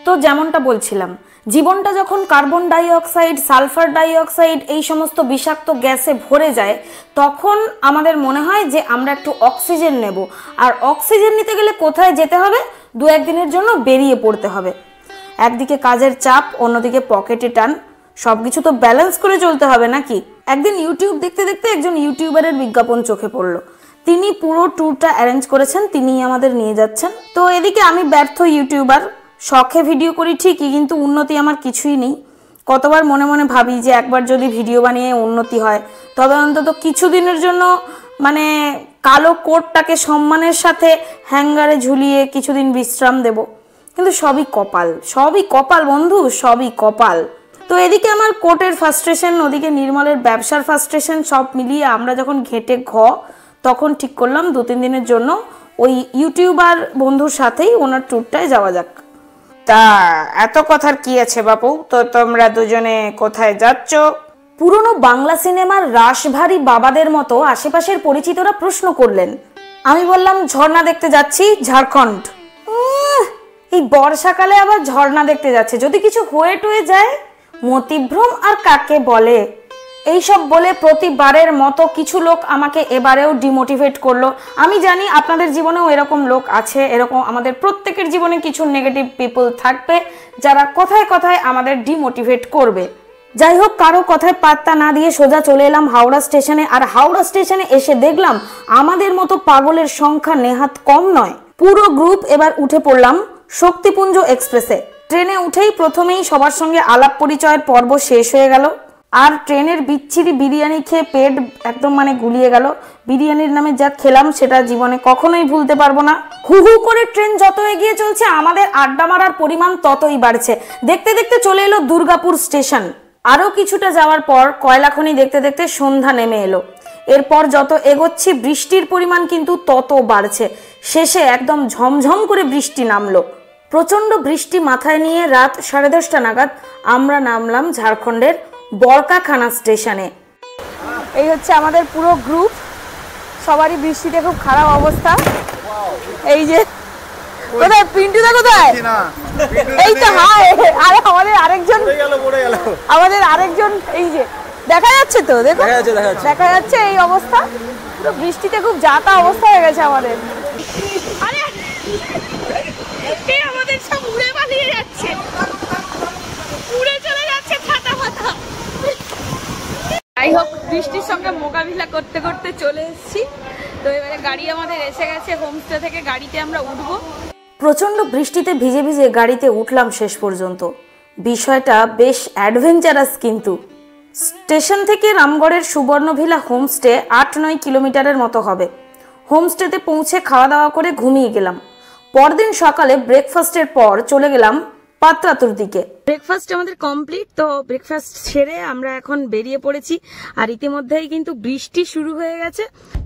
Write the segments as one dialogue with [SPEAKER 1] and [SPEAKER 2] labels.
[SPEAKER 1] তো যেমনটা বলছিলাম, জীবনটা যখন carbon die oxide, sulphur die oxide এই সমস্ত বিষাক্ত গ্যাসে ভরে যায়, তখন আমাদের মনে হয় যে আমরা একটু অক্সিজেন নেব। আর অক্সিজেন নিতে গেলে কোথায় যেতে হবে? দু একদিনের জন্য বেরিয়ে পড়তে হবে। একদিকে কাজের চাপ, অন্যদিকে পকেটে টান, সবকিছু তো ব্যালেন্স করে চলতে হবে নাকি। একদিন ইউটিউব দেখতে দেখতে একজন ইউটিউবারের বিজ্ঞাপন চোখে পড়লো। তিনি পুরো ট্যুরটা অ্যারেঞ্জ করেছেন, তিনিই আমাদের নিয়ে যাচ্ছেন। তো এদিকে আমি ব্যর্থ ইউটিউবার, শখে ভিডিও করি ঠিকই, কিন্তু উন্নতি আমার কিছুই নেই। কতবার মনে মনে ভাবি যে একবার যদি ভিডিও বানিয়ে উন্নতি হয়, তবে অন্তত কিছুদিনের জন্য মানে কালো কোটটাকে সম্মানের সাথে হ্যাঙ্গারে ঝুলিয়ে কিছুদিন বিশ্রাম দেব। কিন্তু সবই কপাল, সবই কপাল বন্ধু, সবই কপাল। তো এদিকে আমার কোর্টের ফ্রাস্ট্রেশন, ওদিকে নির্মলের ব্যবসার ফ্রাস্ট্রেশন, সব মিলিয়ে আমরা যখন ঘেটে তখন ঠিক করলাম 2-3 দিনের জন্য ওই ইউটিউবার বন্ধুর সাথেই ওনার ট্যুরটায় যাওয়া যাক। তা এত কথার কি আছে বাপু, তো তোমরা দুজনে কোথায় যাচ্ছ? পুরনো বাংলা সিনেমার রাশভারী বাবাদের মতো আশেপাশের পরিচিতরা প্রশ্ন করলেন। আমি বললাম ঝর্ণা দেখতে যাচ্ছি, ঝাড়খণ্ড। এই বর্ষাকালে আবার ঝর্ণা দেখতে যাচ্ছে, যদি কিছু হয়ে টয়ে যায়। মতিভ্রম আর কাকে বলে। এইসব বলে প্রতিবারের মতো কিছু লোক আমাকে এবারেও ডিমোটিভেট করলো। আমি জানি আপনাদের জীবনেও এরকম লোক আছে, এরকম আমাদের প্রত্যেকের জীবনে কিছু নেগেটিভ পিপল থাকবে যারা কথায় কথায় আমাদের ডিমোটিভেট করবে। যাই হোক, কারো কথায় পাত্তা না দিয়ে সোজা চলে এলাম হাওড়া স্টেশনে। আর হাওড়া স্টেশনে এসে দেখলাম আমাদের মতো পাগলের সংখ্যা নেহাত কম নয়। পুরো গ্রুপ এবার উঠে পড়লাম শক্তিপুঞ্জ এক্সপ্রেসে। ট্রেনে উঠেই প্রথমেই সবার সঙ্গে আলাপ পরিচয়ের পর্ব শেষ হয়ে গেল। আর ট্রেনের বিচ্ছিরি বিরিয়ানি খেয়ে পেট একদম গুলিয়ে গেল। বিরিয়ানির নামে যা খেলাম সেটা জীবনে কখনোই ভুলতে পারবো না। হু হু করে ট্রেন যত এগিয়ে চলছে, আমাদের আড্ডা মারার পরিমাণ ততই বাড়ছে। দেখতে দেখতে চলে এলো দুর্গাপুর স্টেশন। আরো কিছুটা যাওয়ার পর কয়লাখনি দেখতে দেখতে সন্ধ্যা নেমে এলো। এরপর যত এগোচ্ছি বৃষ্টির পরিমাণ কিন্তু তত বাড়ছে। শেষে একদম ঝমঝম করে বৃষ্টি নামলো। প্রচন্ড বৃষ্টি মাথায় নিয়ে রাত 10:30 নাগাদ আমরা নামলাম ঝাড়খণ্ডের বরকাখানা স্টেশনে। এই হচ্ছে আমাদের পুরো গ্রুপ, সবারই বৃষ্টিতে খুব খারাপ অবস্থা। এই যে কোথায় পিন্টুদা, কোথায়? এই তো হাই। আরে আমাদের আরেকজন এই যে দেখা যাচ্ছে তো, দেখো দেখা যাচ্ছে এই অবস্থা। পুরো বৃষ্টিতে খুব যাতা অবস্থা হয়ে গেছে আমাদের। আরে আমাদের সব উড়ে পালিয়ে যাচ্ছে, উড়ে চলে যাচ্ছে ফাটা ফাটা। যাই হোক, বৃষ্টির সঙ্গে মোকাবিলা করতে করতে চলে এসেছি। তো এবারে গাড়ি আমাদের এসে গেছে, হোমস্টে থেকে গাড়িতে আমরা উঠবো। প্রচন্ড বৃষ্টিতে ভিজে ভিজে গাড়িতে উঠলাম শেষ পর্যন্ত। বিষয়টা বেশ অ্যাডভেঞ্চারাস কিন্তু। স্টেশন থেকে রামগড়ের সুবর্ণভিলা হোমস্টে 8-9 কিলোমিটারের মতো হবে। হোমস্টেতে পৌঁছে খাওয়া দাওয়া করে ঘুমিয়ে গেলাম। পরদিন সকালে ব্রেকফাস্টের পর চলে গেলাম পাত্রাতুর দিকে। ব্রেকফাস্ট আমাদের কমপ্লিট। তো ব্রেকফাস্ট সেরে আমরা এখন বেরিয়ে পড়েছি। আর ইতিমধ্যেই কিন্তু বৃষ্টি শুরু হয়ে গেছে।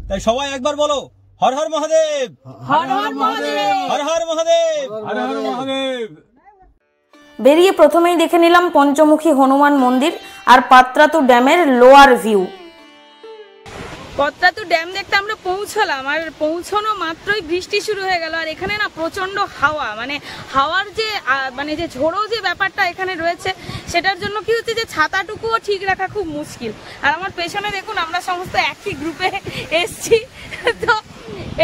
[SPEAKER 2] তাই সবাই একবার বলো, হর হর মহাদেব,
[SPEAKER 1] হর হর মহাদেব,
[SPEAKER 2] হর হর মহাদেব, হর হর মহাদেব।
[SPEAKER 1] বেরিয়ে প্রথমেই দেখে নিলাম পঞ্চমুখী হনুমান মন্দির আর পাত্রাতু ড্যামের লোয়ার ভিউ। পাত্রাতু ড্যাম দেখতে আমরা পৌঁছলাম, আর পৌঁছানো মাত্রই বৃষ্টি শুরু হয়ে গেল। আর এখানে না প্রচন্ড হাওয়া, হাওয়ার যে ঝোড়ো যে ব্যাপারটা এখানে রয়েছে, সেটার জন্য কি হচ্ছে যে ছাতাটুকুও ঠিক রাখা খুব মুশকিল। আর আমার পেছনে দেখুন, আমরা সমস্ত একই গ্রুপে এসছি। তো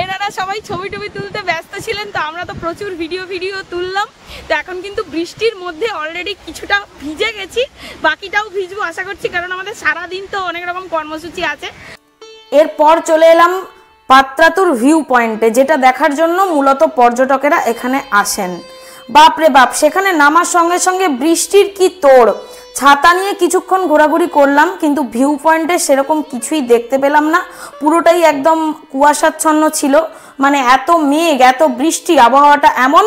[SPEAKER 1] এনারা সবাই ছবি টবি তুলতে ব্যস্ত ছিলেন, তো আমরা তো প্রচুর ভিডিও তুললাম। তো এখন কিন্তু বৃষ্টির মধ্যে অলরেডি কিছুটা ভিজে গেছি, বাকিটাও ভিজবো আশা করছি, কারণ আমাদের সারাদিন তো অনেক রকম কর্মসূচি আছে। এরপর চলে এলাম পাত্রাতুর ভিউ পয়েন্টে, যেটা দেখার জন্য মূলত পর্যটকেরা এখানে আসেন। বাপরে বাপ, সেখানে নামার সঙ্গে সঙ্গে বৃষ্টির কি তোড়। ছাতা নিয়ে কিছুক্ষণ ঘোরাঘুরি করলাম, কিন্তু ভিউ পয়েন্টে সেরকম কিছুই দেখতে পেলাম না। পুরোটাই একদম কুয়াশাচ্ছন্ন ছিল। এত মেঘ, এত বৃষ্টি, আবহাওয়াটা এমন,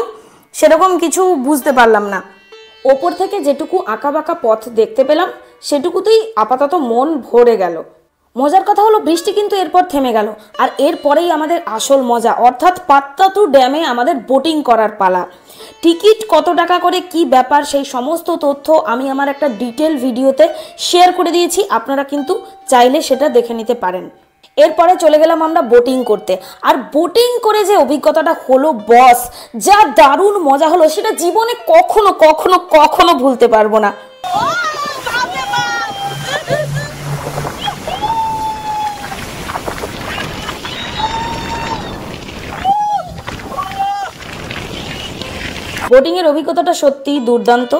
[SPEAKER 1] সেরকম কিছু বুঝতে পারলাম না। ওপর থেকে যেটুকু আঁকাবাঁকা পথ দেখতে পেলাম, সেটুকুতেই আপাতত মন ভরে গেল। মজার কথা হলো বৃষ্টি কিন্তু এরপর থেমে গেল। আর এরপরেই আমাদের আসল মজা, অর্থাৎ পাত্রাতু ড্যামে আমাদের বোটিং করার পালা। টিকিট কত টাকা করে, কি ব্যাপার, সেই সমস্ত তথ্য আমি আমার একটা ডিটেল ভিডিওতে শেয়ার করে দিয়েছি। আপনারা কিন্তু চাইলে সেটা দেখে নিতে পারেন। এরপরে চলে গেলাম আমরা বোটিং করতে। আর বোটিং করে যে অভিজ্ঞতাটা হলো বস, যা দারুণ মজা হলো সেটা জীবনে কখনো কখনো কখনো ভুলতে পারবো না। বোটিং এর অভিজ্ঞতাটা সত্যিই দুর্দান্ত।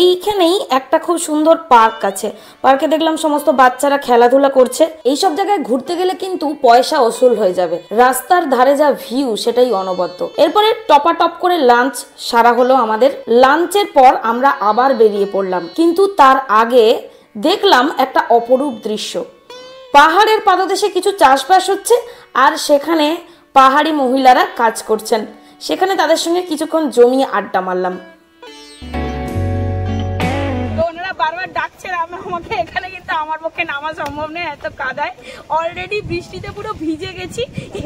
[SPEAKER 1] এইখানেই একটা খুব সুন্দর পার্ক আছে, পার্কে দেখলাম সমস্ত বাচ্চারা খেলাধুলা করছে। এইসব জায়গায় ঘুরতে গেলে কিন্তু পয়সা ওসুল হয়ে যাবে, রাস্তার ধারে যা ভিউ সেটাই অনবদ্য। এরপরে টপাটপ করে লাঞ্চ সারা হলো আমাদের। লাঞ্চের পর আমরা আবার বেরিয়ে পড়লাম, কিন্তু তার আগে দেখলাম একটা অপরূপ দৃশ্য। পাহাড়ের পাদদেশে কিছু চাষবাস হচ্ছে আর সেখানে পাহাড়ি মহিলারা কাজ করছেন। সেখানে তাদের সঙ্গে কিছুক্ষণ জমিয়ে আড্ডা মারলাম।
[SPEAKER 3] বারবার ডাকছে আমাকে, এখানে কিন্তু আমার পক্ষে নামা সম্ভব নয়, এত কাদায় অলরেডি বৃষ্টিতে পুরো ভিজে গেছি।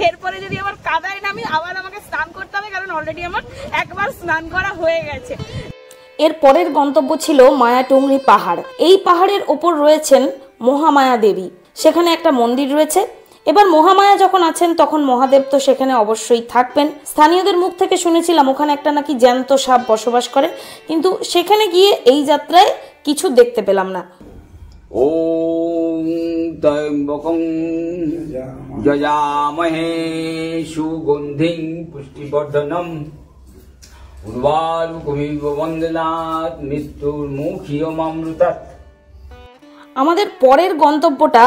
[SPEAKER 3] এরপরে যদি আবার কাদায় নামি আবার আমাকে স্নান করতে হবে, কারণ অলরেডি আমার একবার স্নান করা হয়ে গেছে।
[SPEAKER 1] এর পরের গন্তব্য ছিল মায়াটুংরি পাহাড়। এই পাহাড়ের ওপর রয়েছেন মহামায়া দেবী, সেখানে একটা মন্দির রয়েছে। এবার মহামায়া যখন আছেন তখন মহাদেব তো সেখানে অবশ্যই থাকবেন। স্থানীয়দের মুখ থেকে শুনেছিলাম ওখানে একটা নাকি জ্যান্ত সাপ বসবাস করে, কিন্তু সেখানে গিয়ে এই যাত্রায় কিছু দেখতে পেলাম না।
[SPEAKER 4] ওম ত্র্যম্বকং যজামহে সুগন্ধিং পুষ্টিবর্ধনম উর্বারুকমিব বন্দনাৎ মৃত্যুর্মুখিয়মামৃতাৎ।
[SPEAKER 1] আমাদের পরের গন্তব্যটা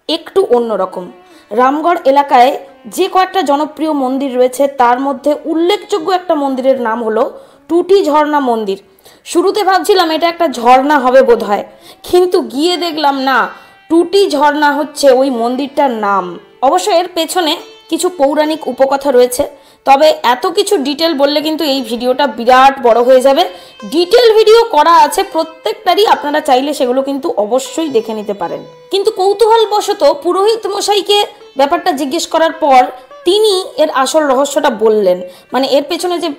[SPEAKER 1] একটু অন্যরকম। রামগড় এলাকায় যে কয়েকটা জনপ্রিয় মন্দির রয়েছে তার মধ্যে উল্লেখযোগ্য একটা মন্দিরের নাম হলো টুটি ঝর্ণা মন্দির। শুরুতে ভাবছিলাম এটা একটা ঝর্ণা হবে বোধহয়, কিন্তু গিয়ে দেখলাম না, টুটি ঝর্ণা হচ্ছে ওই মন্দিরটার নাম। অবশ্য এর পেছনে কিছু পৌরাণিক উপকথা রয়েছে, তবে এত কিছু ডিটেল বললে কিন্তু এই ভিডিওটা বিরাট বড় হয়ে যাবে। ডিটেল ভিডিও করা আছে প্রত্যেকটারই, আপনারা চাইলে সেগুলো কিন্তু অবশ্যই দেখে নিতে পারেন। কিন্তু কৌতূহলবশত পুরোহিত মশাইকে ব্যাপারটা জিজ্ঞেস করার পর তিনি এর আসল রহস্যটা বললেন। মানে এর পেছনে যে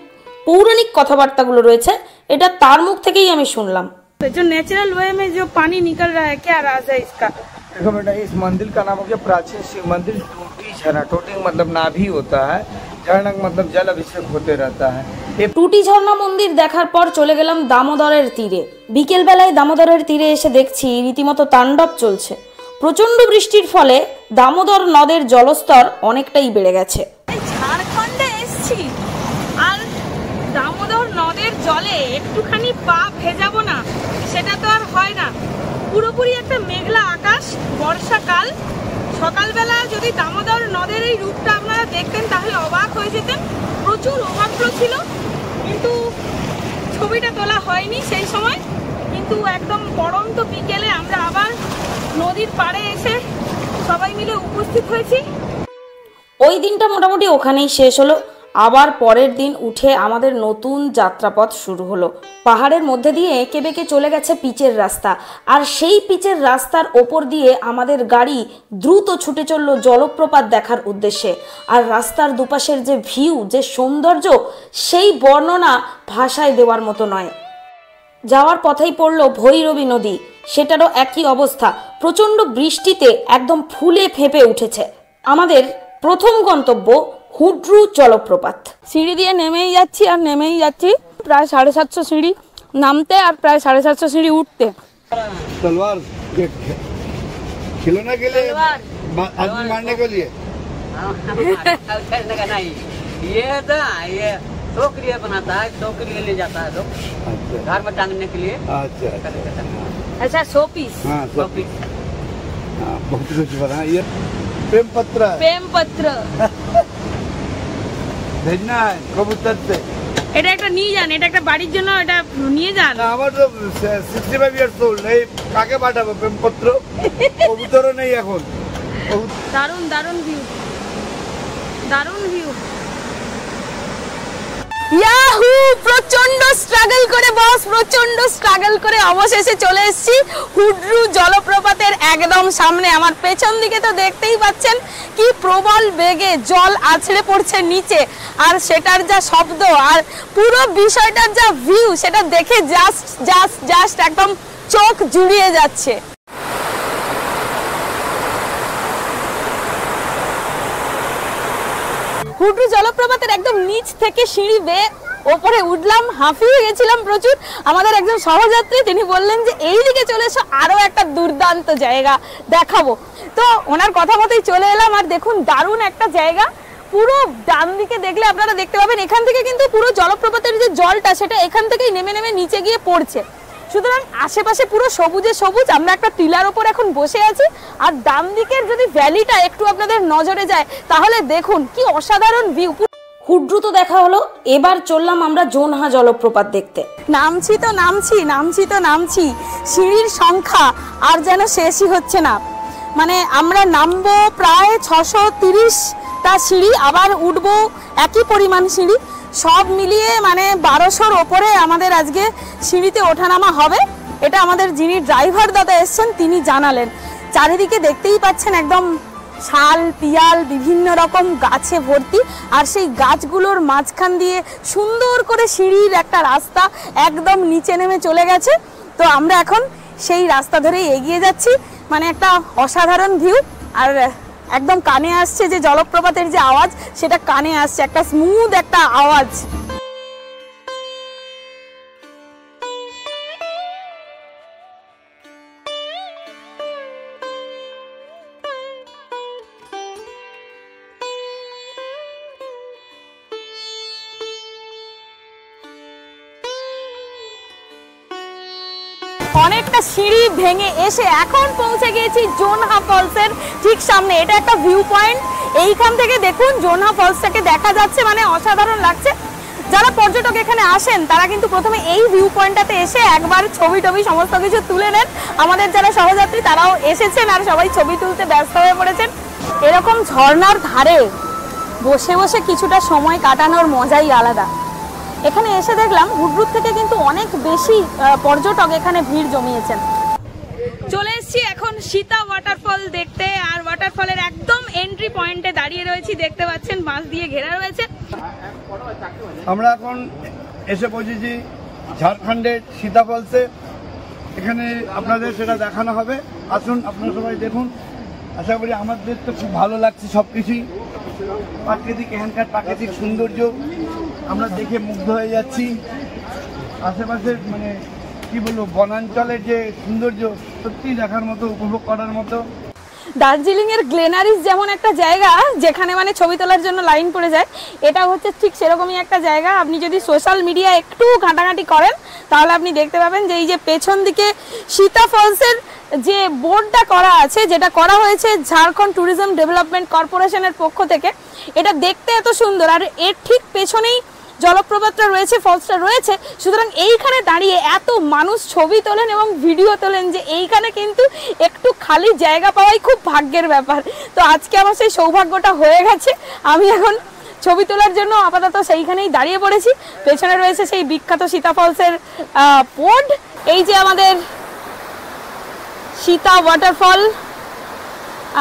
[SPEAKER 1] पौराणिक कथाबार्तागुलो रयेछे एटा तार मुख थेकेई आमी शुनलाम।
[SPEAKER 3] जो नेचुरल वे में जो पानी निकल रहा है, क्या राज है इसका?
[SPEAKER 5] देखो बेटा, इस मंदिर का नाम है प्राचीन शिव मंदिर टूटी झरना। टूटी मतलब नाभि होता है, झरना मतलब जल अभिषेक होते रहता है।
[SPEAKER 1] टूटी झरना मंदिर देखार पर चले गेलाम दामोदरेर तीरे। बिकेल बेलाय दामोदरेर तीरे एसे देखछि रीतिमतो तांडव चलছে। प्रचंड बृष्टिर फले दामोदर नदेर जलस्तर अनेकटाई बेड़े गेছে।
[SPEAKER 3] झारखंडे एসেছি আর দামোদর নদের জলে একটুখানি পা ভেজাবো না সেটা তো আর হয় না। পুরোপুরি একটা মেঘলা আকাশ, বর্ষাকাল। সকালবেলা যদি দামোদর নদের এই রূপটা আপনারা দেখতেন তাহলে অবাক হয়ে যেতেন। প্রচুর ওভারফ্লো ছিল, কিন্তু ছবিটা তোলা হয়নি সেই সময়। কিন্তু একদম পড়ন্ত বিকেলে আমরা আবার নদীর পাড়ে এসে সবাই মিলে উপস্থিত হয়েছি।
[SPEAKER 1] ওই দিনটা মোটামুটি ওখানেই শেষ হলো। আবার পরের দিন উঠে আমাদের নতুন যাত্রাপথ শুরু হলো। পাহাড়ের মধ্যে দিয়ে এঁকে বেঁকে চলে গেছে পিচের রাস্তা, আর সেই পিচের রাস্তার ওপর দিয়ে আমাদের গাড়ি দ্রুত ছুটে চলল জলপ্রপাত দেখার উদ্দেশ্যে। আর রাস্তার দুপাশের যে ভিউ, যে সৌন্দর্য, সেই বর্ণনা ভাষায় দেওয়ার মতো নয়। যাওয়ার পথেই পড়লো ভৈরবী নদী, সেটারও একই অবস্থা। প্রচণ্ড বৃষ্টিতে একদম ফুলে ফেঁপে উঠেছে। আমাদের প্রথম গন্তব্য হুড্রু জলপ্রপাত।
[SPEAKER 3] সিঁড়ি দিয়ে নেমেই যাচ্ছি প্রায় 750 সিঁড়ি নামতে আর প্রায় 750 সিঁড়ি উঠতে।
[SPEAKER 5] तलवार खिलौना के लिए, आदमी मारने के लिए।
[SPEAKER 6] खेलने का नहीं, ये था ये शो के लिए बनाता है, शो के लिए ले जाता है लोग घर में टांगने के लिए।
[SPEAKER 3] अच्छा, 100 पीस।
[SPEAKER 5] हाँ, 100 पीस। हाँ, बहुत कुछ बना। ये प्रेम पत्र भेजना है कबूतर से।
[SPEAKER 3] এটা একটা নিয়ে যান, এটা একটা বাড়ির জন্য এটা নিয়ে যান।
[SPEAKER 5] আমার তো 65 ইয়ার্স ওল্ড, এই কাকে পাঠাবো প্রেম পত্র? কবুতরও নেই এখন।
[SPEAKER 3] দারুণ দারুণ ভিউ, দারুণ ভিউ। ইয়াহু! প্রচন্ড স্ট্রাগল করে বস, প্রচন্ড স্ট্রাগল করে অবশেষে চলে এসেছি হুড্রু জলপ্রপাতের একদম সামনে। আমার পেছন দিকে তো দেখতেই পাচ্ছেন কি প্রবল বেগে জল আছড়ে পড়ছে নিচে, আর সেটার যা শব্দ আর পুরো বিষয়টার যা ভিউ, সেটা দেখে জাস্ট একদম চোখ জুড়িয়ে যাচ্ছে। হুড্রু জলপ্রপাতের একদম নিচ থেকে সিঁড়ি বেয়ে ওপরে উঠলাম, হাঁপিয়ে গেছিলাম প্রচুর। আমাদের একজন সহযাত্রী তিনি বললেন যে এই দিকে চলে এসো, আরো একটা দুর্দান্ত জায়গা দেখাবো। তো ওনার কথা মতোই চলে এলাম। আর দেখুন দারুণ একটা জায়গা। পুরো ডান দিকে দেখলে আপনারা দেখতে পাবেন এখান থেকে কিন্তু পুরো জলপ্রপাতের যে জলটা সেটা এখান থেকেই নেমে নেমে নিচে গিয়ে পড়ছে। সুতরাং আশেপাশে পুরো সবুজে সবুজ। আমরা একটা টিলার ওপর এখন বসে আছি। আর ডান দিকের যদি ভ্যালিটা একটু আপনাদের নজরে যায় তাহলে দেখুন কি অসাধারণ ভিউ।
[SPEAKER 1] হুড্রু তো দেখা হলো, এবার চললাম আমরা জোনহা জলপ্রপাত দেখতে।
[SPEAKER 3] নামছি তো নামছি, সিঁড়ির সংখ্যা আর যেন শেষই হচ্ছে না। মানে আমরা নামবো প্রায় 630টা সিঁড়ি, আবার উঠবো একই পরিমাণ সিঁড়ি, সব মিলিয়ে মানে 1200-র ওপরে আমাদের আজকে সিঁড়িতে ওঠানামা হবে। এটা আমাদের যিনি ড্রাইভার দাদা এসছেন তিনি জানালেন। চারিদিকে দেখতেই পাচ্ছেন একদম শাল পিয়াল বিভিন্ন রকম গাছে ভর্তি, আর সেই গাছগুলোর মাঝখান দিয়ে সুন্দর করে সিঁড়ির একটা রাস্তা একদম নিচে নেমে চলে গেছে। তো আমরা এখন সেই রাস্তা ধরেই এগিয়ে যাচ্ছি। মানে একটা অসাধারণ ভিউ, আর একদম কানে আসছে যে জলপ্রপাতের যে আওয়াজ সেটা কানে আসছে, একটা স্মুথ একটা আওয়াজ। অনেকটা সিঁড়ি ভেঙে এসে এখন পৌঁছে গিয়েছি জোনহা ফলসের ঠিক সামনে। এটা একটা ভিউ পয়েন্ট। এইখান থেকে দেখুন জোনহা ফলসটাকে দেখা যাচ্ছে, মানে অসাধারণ লাগছে। যারা পর্যটক এখানে আসেন তারা কিন্তু প্রথমে এই ভিউ পয়েন্টটাতে এসে একবার ছবি টবি সমস্ত কিছু তুলে নেন। আমাদের যারা সহযাত্রী তারাও এসেছেন আর সবাই ছবি তুলতে ব্যস্ত হয়ে পড়েছেন। এরকম ঝর্ণার ধারে বসে বসে কিছুটা সময় কাটানোর মজাই আলাদা। এখানে এসে দেখলাম হুড্রুর থেকে কিন্তু অনেক বেশি পর্যটক এখানে ভিড় জমিয়েছেন। চলে এসেছি এখন সীতা ওয়াটারফল দেখতে, আর ওয়াটারফলের একদম এন্ট্রি পয়েন্টে দাঁড়িয়ে রয়েছি। দেখতে পাচ্ছেন বাঁশ দিয়ে ঘেরা রয়েছে।
[SPEAKER 5] আমরা এখন এসে পৌঁছেছি ঝাড়খণ্ডের সীতা ফলসে। এখানে আপনাদের সেটা দেখানো হবে। আসুন আপনারা সবাই দেখুন। আশা করি আমাদের তো খুব ভালো লাগছে সবকিছুই। প্রাকৃতিক এখানকার প্রাকৃতিক সৌন্দর্য আমরা দেখে মুগ্ধ হয়ে যাচ্ছি। আশেপাশের মানে কি বলবো, বনাঞ্চলের যে সৌন্দর্য সত্যি দেখার মতো, উপভোগ করার মতো।
[SPEAKER 3] দার্জিলিং এর গ্লেনারিস যেমন একটা জায়গা যেখানে মানে ছবি তোলার জন্য লাইন পড়ে যায়, এটা হচ্ছে ঠিক সেরকমই একটা জায়গা। আপনি যদি সোশ্যাল মিডিয়া একটু ঘাঁটাঘাঁটি করেন তাহলে আপনি দেখতে পাবেন যে এই যে পেছন দিকে সীতা ফলসের যে বোর্ডটা করা আছে, যেটা করা হয়েছে ঝাড়খণ্ড ট্যুরিজম ডেভেলপমেন্ট কর্পোরেশনের পক্ষ থেকে, এটা দেখতে এত সুন্দর। আর এর ঠিক পেছনেই জলপ্রপাতটা রয়েছে, ফলসটা রয়েছে। সুতরাং এইখানে দাঁড়িয়ে এত মানুষ ছবি তোলেন এবং ভিডিও তোলেন যে এইখানে কিন্তু একটু খালি জায়গা পাওয়াই খুব ভাগ্যের ব্যাপার। তো আজকে আমার সেই সৌভাগ্যটা হয়ে গেছে। আমি এখন ছবি তোলার জন্য আপাতত সেইখানেই দাঁড়িয়ে পড়েছি। পেছনে রয়েছে সেই বিখ্যাত সীতা ফলসের বোর্ড। এই যে আমাদের সীতা ওয়াটারফল।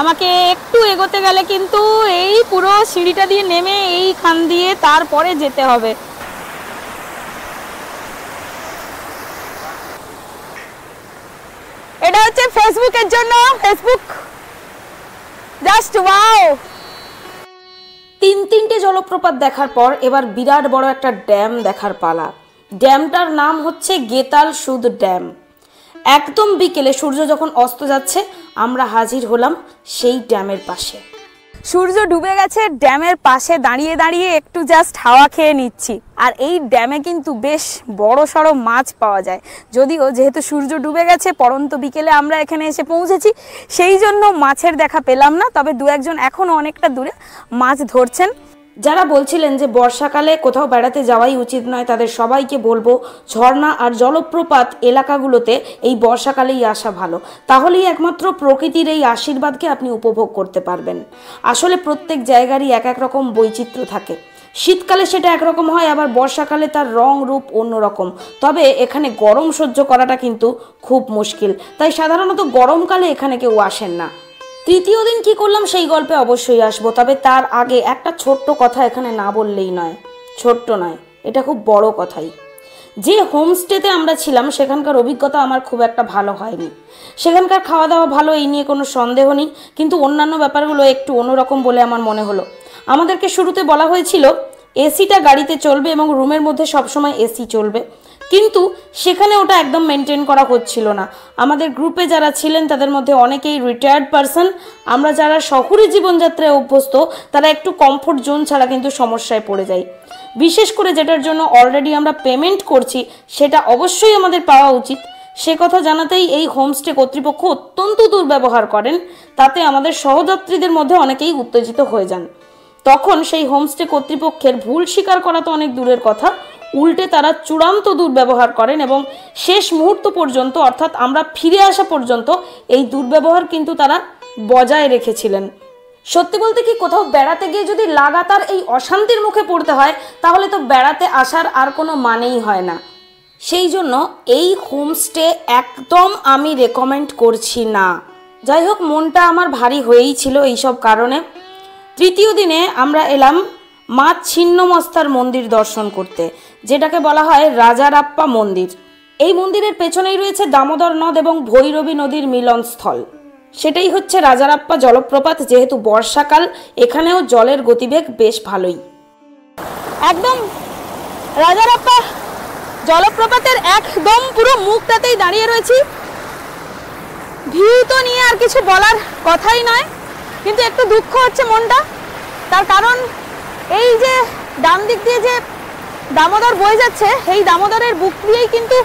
[SPEAKER 3] আমাকে একটু এগোতে গেলে কিন্তু এই পুরো সিঁড়িটা দিয়ে নেমে এইখান দিয়ে তারপরে যেতে হবে। এটা হচ্ছে ফেসবুকের জন্য, ফেসবুক জাস্ট ওয়াও।
[SPEAKER 1] তিনটে জলপ্রপাত দেখার পর এবার বিরাট বড় একটা ড্যাম দেখার পালা। ড্যামটার নাম হচ্ছে গেতাল সুদ ড্যাম। একদম বিকেলে সূর্য যখন অস্ত যাচ্ছে আমরা হাজির হলাম সেই ড্যামের পাশে।
[SPEAKER 3] সূর্য ডুবে গেছে, ড্যামের পাশে দাঁড়িয়ে দাঁড়িয়ে একটু জাস্ট হাওয়া খেয়ে নিচ্ছি। আর এই ড্যামে কিন্তু বেশ বড় সড়ো মাছ পাওয়া যায়। যদিও যেহেতু সূর্য ডুবে গেছে, পরন্ত বিকেলে আমরা এখানে এসে পৌঁছেছি, সেই জন্য মাছের দেখা পেলাম না। তবে দু একজন এখনও অনেকটা দূরে মাছ ধরছেন।
[SPEAKER 1] যারা বলছিলেন যে বর্ষাকালে কোথাও বেড়াতে যাওয়াই উচিত নয়, তাদের সবাইকে বলবো ঝর্ণা আর জলপ্রপাত এলাকাগুলোতে এই বর্ষাকালেই আসা ভালো। তাহলেই একমাত্র প্রকৃতির এই আশীর্বাদকে আপনি উপভোগ করতে পারবেন। আসলে প্রত্যেক জায়গারই এক এক রকম বৈচিত্র্য থাকে। শীতকালে সেটা একরকম হয়, আবার বর্ষাকালে তার রং রূপ অন্যরকম। তবে এখানে গরম সহ্য করাটা কিন্তু খুব মুশকিল, তাই সাধারণত গরমকালে এখানে কেউ আসেন না। তৃতীয় দিন কি করলাম সেই গল্পে অবশ্যই আসবো, তবে তার আগে একটা ছোট্ট কথা এখানে না বললেই নয়। ছোট্ট নয়, এটা খুব বড় কথাই। যে হোমস্টেতে আমরা ছিলাম সেখানকার অভিজ্ঞতা আমার খুব একটা ভালো হয়নি। সেখানকার খাওয়া দাওয়া ভালো, এই নিয়ে কোনো সন্দেহ নেই, কিন্তু অন্যান্য ব্যাপারগুলো একটু অন্যরকম বলে আমার মনে হলো। আমাদেরকে শুরুতে বলা হয়েছিল এসিটা গাড়িতে চলবে এবং রুমের মধ্যে সবসময় এসি চলবে, কিন্তু সেখানে ওটা একদম মেনটেন করা হচ্ছিল না। আমাদের গ্রুপে যারা ছিলেন তাদের মধ্যে অনেকেই রিটায়ার্ড পারসন। আমরা যারা শহুরে জীবনযাত্রায় অভ্যস্ত তারা একটু কমফোর্ট জোন ছাড়া কিন্তু সমস্যায় পড়ে যাই। বিশেষ করে যেটার জন্য অলরেডি আমরা পেমেন্ট করছি সেটা অবশ্যই আমাদের পাওয়া উচিত। সে কথা জানাতেই এই হোমস্টে কর্তৃপক্ষ অত্যন্ত দুর্ব্যবহার করেন, তাতে আমাদের সহযাত্রীদের মধ্যে অনেকেই উত্তেজিত হয়ে যান। তখন সেই হোমস্টে কর্তৃপক্ষের ভুল স্বীকার করা তো অনেক দূরের কথা, উল্টে তারা চূড়ান্ত দুর্ব্যবহার করেন এবং শেষ মুহূর্ত পর্যন্ত অর্থাৎ আমরা ফিরে আসা পর্যন্ত এই দুর্ব্যবহার কিন্তু তারা বজায় রেখেছিলেন। সত্যি বলতে কি, কোথাও বেড়াতে গিয়ে যদি লাগাতার এই অশান্তির মুখে পড়তে হয় তাহলে তো বেড়াতে আসার আর কোনো মানেই হয় না। সেই জন্য এই হোমস্টে একদম আমি রেকমেন্ড করছি না। যাই হোক, মনটা আমার ভারী হয়েই ছিল এইসব কারণে। তৃতীয় দিনে আমরা এলাম মা ছিন্নমস্তার মন্দির দর্শন করতে, যেটাকে বলা হয় রাজারাপ্পা মন্দির। এই মন্দিরের পেছনেই রয়েছে দামোদর নদ এবং ভৈরবী নদীর মিলনস্থল। সেটাই হচ্ছে রাজারাপ্পা জলপ্রপাত। যেহেতু বর্ষাকাল, এখানেও জলের গতিবেগ বেশ ভালোই।
[SPEAKER 3] একদম রাজারাপ্পা জলপ্রপাতের একদম পুরো মুখটাতেই দাঁড়িয়ে রয়েছি। ভিউ তো নিয়ে আর কিছু বলার কথাই নয়, কিন্তু একটু দুঃখ হচ্ছে মনটা। তার কারণ এই যে ডান দিক দিয়ে যে দামোদর বয়ে যাচ্ছে, এই দামোদরের বুক দিয়েই কিন্তু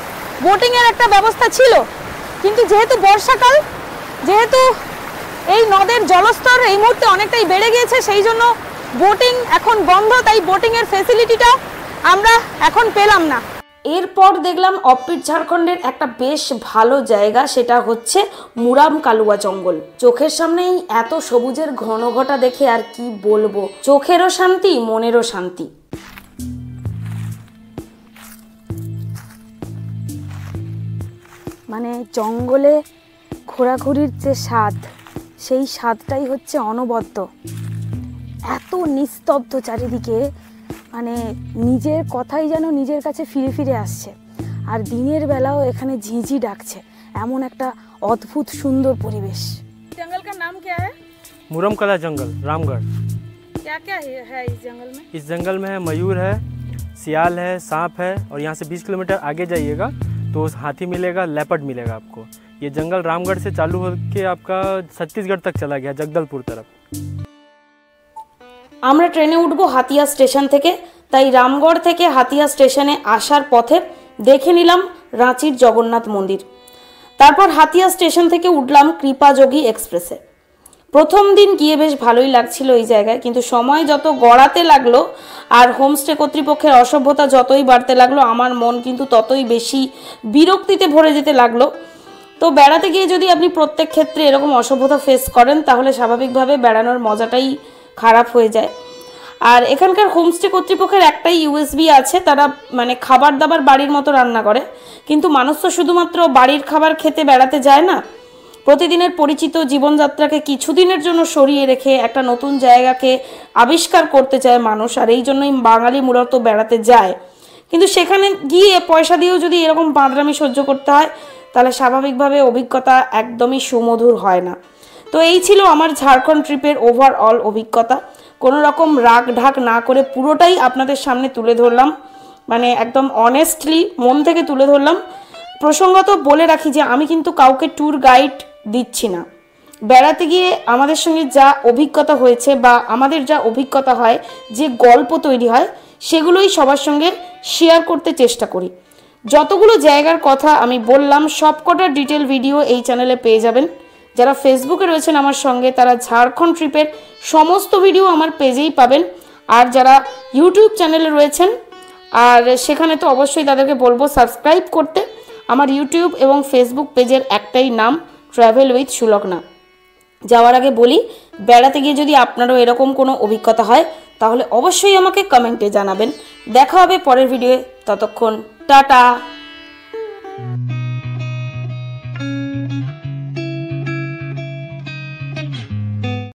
[SPEAKER 3] বোটিংয়ের একটা ব্যবস্থা ছিল, কিন্তু যেহেতু বর্ষাকাল, যেহেতু এই নদের জলস্তর এই মুহূর্তে অনেকটাই বেড়ে গিয়েছে, সেই জন্য বোটিং এখন বন্ধ। তাই বোটিংয়ের ফেসিলিটিটা আমরা এখন পেলাম না।
[SPEAKER 1] এরপর দেখলাম অফবিট ঝাড়খণ্ডের একটা বেশ ভালো জায়গা, সেটা হচ্ছে মুরাম কালুয়া জঙ্গল। চোখের সামনেই এত সবুজের ঘনঘটা দেখে আর কি বলবো, চোখেরও শান্তি, মনেরও শান্তি।
[SPEAKER 3] মানে জঙ্গলে ঘোরাঘুরির যে স্বাদ, সেই স্বাদটাই হচ্ছে অনবদ্য। এত নিস্তব্ধ চারিদিকে, মানে নিজের কথাই যেন নিজের কাছে ফিরে ফিরে আসছে। আর দিনের বেলাও এখানে ঝিঁঝি ডাকছে, এমন একটা অদ্ভুত সুন্দর পরিবেশ।
[SPEAKER 1] जंगल का नाम क्या है?
[SPEAKER 7] मुरम कला जंगल, रामगढ़।
[SPEAKER 1] क्या क्या है इस जंगल में?
[SPEAKER 7] इस जंगल में है मयूर है, सियाल है, सांप है, और यहाँ से 20 किलोमीटर आगे जाइएगा तो हाथी मिलेगा, लेपर्ड मिलेगा आपको। ये जंगल रामगढ़ से चालू होकर आपका छत्तीसगढ़ तक चला गया, जगदलपुर तरफ।
[SPEAKER 1] আমরা ট্রেনে উঠবো হাতিয়া স্টেশন থেকে, তাই রামগড় থেকে হাতিয়া স্টেশনে আসার পথে দেখে নিলাম রাঁচির জগন্নাথ মন্দির। তারপর হাতিয়া স্টেশন থেকে উঠলাম কৃপাযোগী এক্সপ্রেসে। প্রথম দিন গিয়ে বেশ ভালোই লাগছিল এই জায়গায়, কিন্তু সময় যত গড়াতে লাগলো আর হোমস্টে কর্তৃপক্ষের অসভ্যতা যতই বাড়তে লাগলো, আমার মন কিন্তু ততই বেশি বিরক্তিতে ভরে যেতে লাগলো। তো বেড়াতে গিয়ে যদি আপনি প্রত্যেক ক্ষেত্রে এরকম অসভ্যতা ফেস করেন তাহলে স্বাভাবিকভাবে বেড়ানোর মজাটাই খারাপ হয়ে যায়। আর এখানকার হোমস্টে কর্তৃপক্ষের একটাই ইউএসবি আছে, তারা মানে খাবার দাবার বাড়ির মতো রান্না করে, কিন্তু মানুষ তো শুধুমাত্র বাড়ির খাবার খেতে বেড়াতে যায় না। প্রতিদিনের পরিচিত জীবনযাত্রাকে কিছুদিনের জন্য সরিয়ে রেখে একটা নতুন জায়গাকে আবিষ্কার করতে চায় মানুষ, আর এই জন্যই বাঙালি মূলত বেড়াতে যায়। কিন্তু সেখানে গিয়ে পয়সা দিয়েও যদি এরকম বাঁদরামি সহ্য করতে হয় তাহলে স্বাভাবিকভাবে অভিজ্ঞতা একদমই সুমধুর হয় না। তো এই ছিল আমার ঝাড়খণ্ড ট্রিপের ওভারঅল অভিজ্ঞতা। কোনো রকম রাগ ঢাক না করে পুরোটাই আপনাদের সামনে তুলে ধরলাম, মানে একদম অনেস্টলি মন থেকে তুলে ধরলাম। প্রসঙ্গত বলে রাখি যে আমি কিন্তু কাউকে ট্যুর গাইড দিচ্ছি না। বেড়াতে গিয়ে আমাদের সঙ্গে যা অভিজ্ঞতা হয়েছে বা আমাদের যা অভিজ্ঞতা হয়, যে গল্প তৈরি হয়, সেগুলোই সবার সঙ্গে শেয়ার করতে চেষ্টা করি। যতগুলো জায়গার কথা আমি বললাম সবকটার ডিটেল ভিডিও এই চ্যানেলে পেয়ে যাবেন। যারা ফেসবুকে রয়েছেন আমার সঙ্গে তারা ঝাড়খণ্ড ট্রিপের সমস্ত ভিডিও আমার পেজেই পাবেন। আর যারা ইউটিউব চ্যানেলে রয়েছেন আর সেখানে তো অবশ্যই তাদেরকে বলবো সাবস্ক্রাইব করতে। আমার ইউটিউব এবং ফেসবুক পেজের একটাই নাম, ট্রাভেল উইথ সুলগ্না। যাওয়ার আগে বলি, বেড়াতে গিয়ে যদি আপনারও এরকম কোনো অভিজ্ঞতা হয় তাহলে অবশ্যই আমাকে কমেন্টে জানাবেন। দেখা হবে পরের ভিডিওয়ে, ততক্ষণ টাটা।